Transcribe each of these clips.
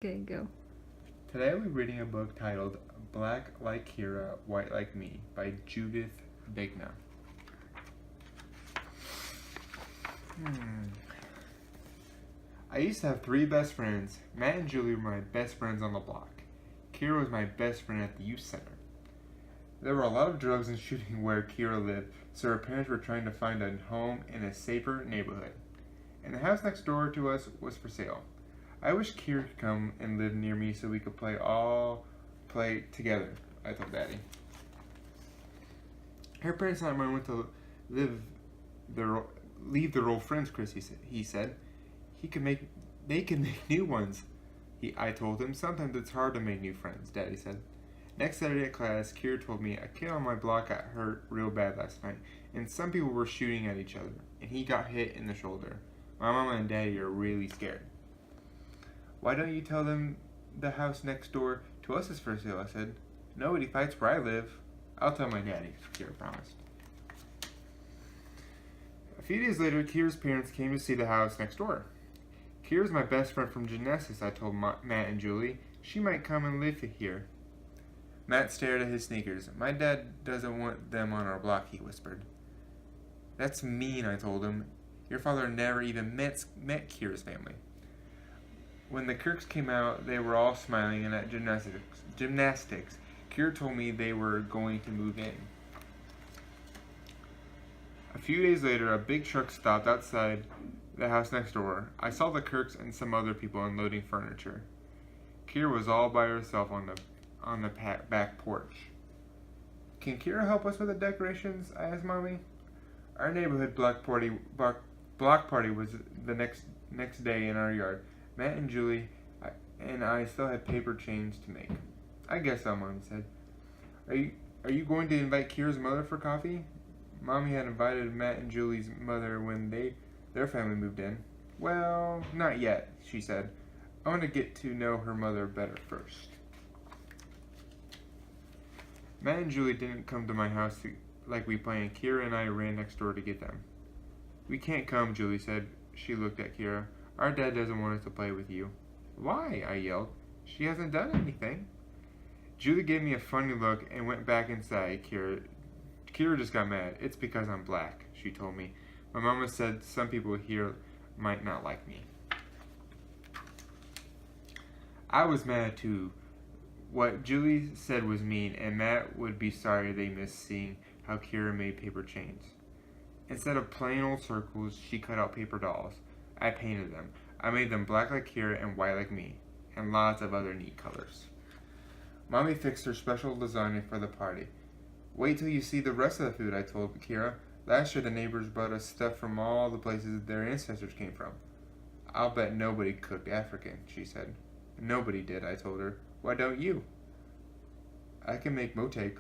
Okay, go. Today I'll be reading a book titled Black Like Kira, White Like Me by Judith Bigna. I used to have 3 best friends. Matt and Julie were my best friends on the block. Kira was my best friend at the youth center. There were a lot of drugs and shooting where Kira lived, so her parents were trying to find a home in a safer neighborhood. And the house next door to us was for sale. I wish Kira could come and live near me so we could play together, I told Daddy. Her parents and I went to leave their old friends, Chris, he said. They could make new ones. I told him, sometimes it's hard to make new friends, Daddy said. Next Saturday at class, Kira told me a kid on my block got hurt real bad last night, and some people were shooting at each other, and he got hit in the shoulder. My mama and Daddy are really scared. Why don't you tell them the house next door to us is for sale, I said. Nobody fights where I live. I'll tell my daddy, Kira promised. A few days later, Kira's parents came to see the house next door. Kira's my best friend from gymnastics, I told Matt and Julie. She might come and live here. Matt stared at his sneakers. My dad doesn't want them on our block, he whispered. That's mean, I told him. Your father never even met Kira's family. When the Kirks came out, they were all smiling and at gymnastics. Kira told me they were going to move in. A few days later, a big truck stopped outside the house next door. I saw the Kirks and some other people unloading furniture. Kira was all by herself on the back porch. Can Kira help us with the decorations? I asked Mommy. Our neighborhood block party was the next day in our yard. Matt and Julie and I still had paper chains to make. I guess so, Mom said. Are you going to invite Kira's mother for coffee? Mommy had invited Matt and Julie's mother when their family moved in. Well, not yet, she said. I want to get to know her mother better first. Matt and Julie didn't come to my house like we planned. Kira and I ran next door to get them. We can't come, Julie said. She looked at Kira. Our dad doesn't want us to play with you. Why? I yelled. She hasn't done anything. Julie gave me a funny look and went back inside. Kira just got mad. It's because I'm black, she told me. My mama said some people here might not like me. I was mad too. What Julie said was mean, and Matt would be sorry they missed seeing how Kira made paper chains. Instead of plain old circles, she cut out paper dolls. I painted them. I made them black like Kira and white like me, and lots of other neat colors. Mommy fixed her special lasagna for the party. Wait till you see the rest of the food, I told Kira. Last year the neighbors brought us stuff from all the places their ancestors came from. I'll bet nobody cooked African, she said. Nobody did, I told her. Why don't you? I can make motek.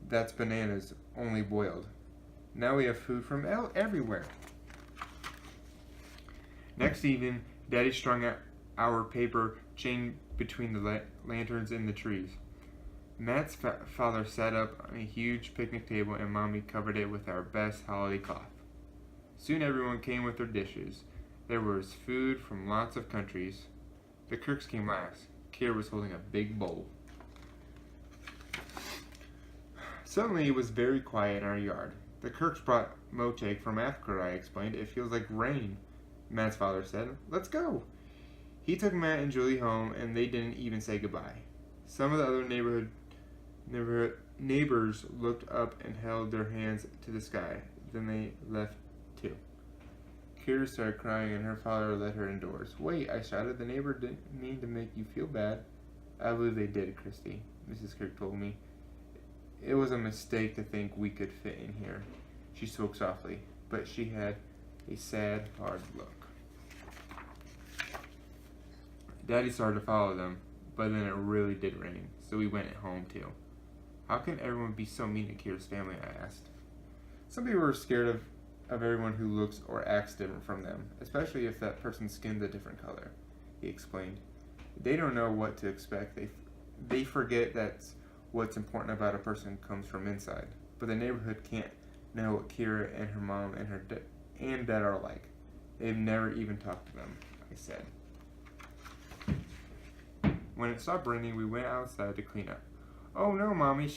That's bananas, only boiled. Now we have food from everywhere. Next evening, Daddy strung our paper chain between the lanterns in the trees. Matt's father sat up on a huge picnic table and Mommy covered it with our best holiday cloth. Soon everyone came with their dishes. There was food from lots of countries. The Kirks came last. Kira was holding a big bowl. Suddenly it was very quiet in our yard. The Kirks brought motek from Africa, I explained. It feels like rain. Matt's father said, let's go. He took Matt and Julie home and they didn't even say goodbye. Some of the other neighbors looked up and held their hands to the sky. Then they left too. Kira started crying and her father led her indoors. Wait, I shouted, the neighbor didn't mean to make you feel bad. I believe they did, Christy, Mrs. Kirk told me. It was a mistake to think we could fit in here. She spoke softly, but she had a sad, hard look. Daddy started to follow them, but then it really did rain, so we went home too. How can everyone be so mean to Kira's family, I asked. Some people are scared of everyone who looks or acts different from them, especially if that person's skin's a different color, he explained. They don't know what to expect. They forget that's what's important about a person comes from inside. But the neighborhood can't know what Kira and her mom and dad are like. They've never even talked to them, I said. When it stopped raining, we went outside to clean up. "Oh no, Mommy,"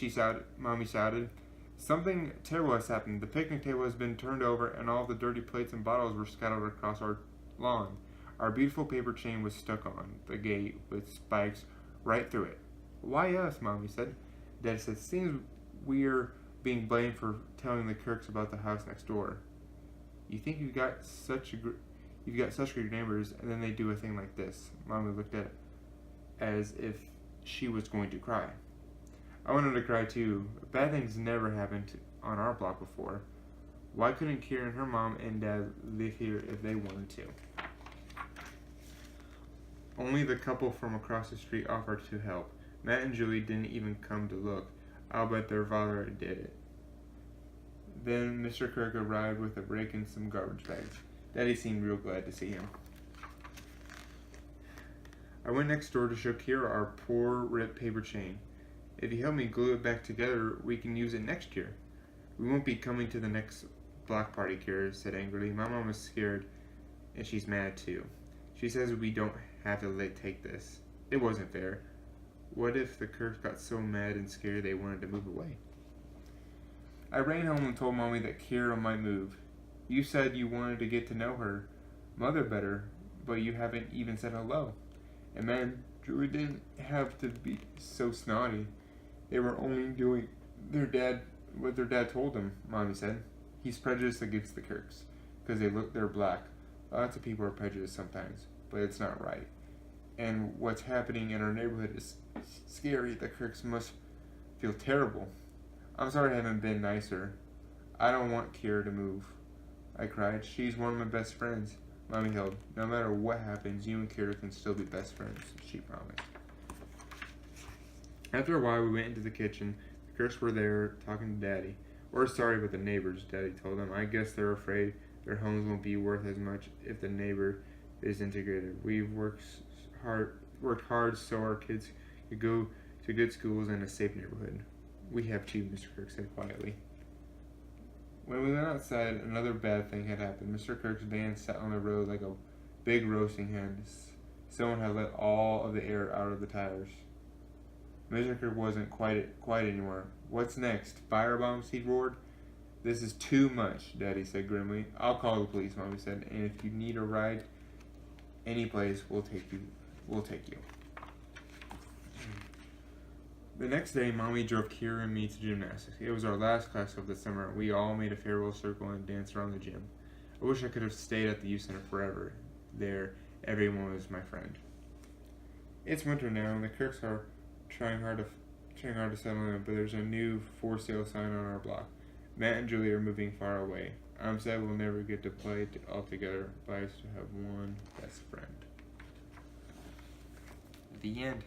Mommy shouted. "Something terrible has happened. The picnic table has been turned over and all the dirty plates and bottles were scattered across our lawn. Our beautiful paper chain was stuck on the gate with spikes right through it." "Why us?" Mommy said. Dad said, "Seems we're being blamed for telling the Kirks about the house next door. You think you've got such great neighbors, and then they do a thing like this." Mommy looked at it as if she was going to cry. I wanted to cry too. Bad things never happened on our block before. Why couldn't Kira and her mom and dad live here if they wanted to? Only the couple from across the street offered to help. Matt and Julie didn't even come to look. I'll bet their father did it. Then Mr. Kirk arrived with a rake and some garbage bags. Daddy seemed real glad to see him. I went next door to show Kira our poor ripped paper chain. "If you help me glue it back together, we can use it next year." "We won't be coming to the next block party," Kira said angrily. "My mom is scared, and she's mad too. She says we don't have to take this. It wasn't fair. What if the Kirks got so mad and scared they wanted to move away?" I ran home and told Mommy that Kira might move. "You said you wanted to get to know her mother better, but you haven't even said hello." And man, Julie didn't have to be so snotty. They were only doing what their dad told them, Mommy said. "He's prejudiced against the Kirks because they're black. Lots of people are prejudiced sometimes, but it's not right. And what's happening in our neighborhood is scary. The Kirks must feel terrible. I'm sorry I haven't been nicer. I don't want Kira to move," I cried. "She's one of my best friends." Mommy held. "No matter what happens, you and Kira can still be best friends," she promised. After a while, we went into the kitchen. The Kirks were there talking to Daddy. "We're sorry about the neighbors," Daddy told them. "I guess they're afraid their homes won't be worth as much if the neighbor is integrated. We've worked hard so our kids could go to good schools and a safe neighborhood." "We have too," Mr. Kirk said quietly. When we went outside, another bad thing had happened. Mr. Kirk's van sat on the road like a big roasting hen. Someone had let all of the air out of the tires. Mr. Kirk wasn't quiet anymore. "What's next? Firebombs?" he roared. "This is too much," Daddy said grimly. "I'll call the police," Mommy said, "and if you need a ride any place, we'll take you. The next day, Mommy drove Kira and me to gymnastics. It was our last class of the summer. We all made a farewell circle and danced around the gym. I wish I could have stayed at the youth center forever. There, everyone was my friend. It's winter now, and the Kirks are trying hard to settle in, but there's a new for sale sign on our block. Matt and Julie are moving far away. I'm sad we'll never get to play all together, but I used to have one best friend. The end.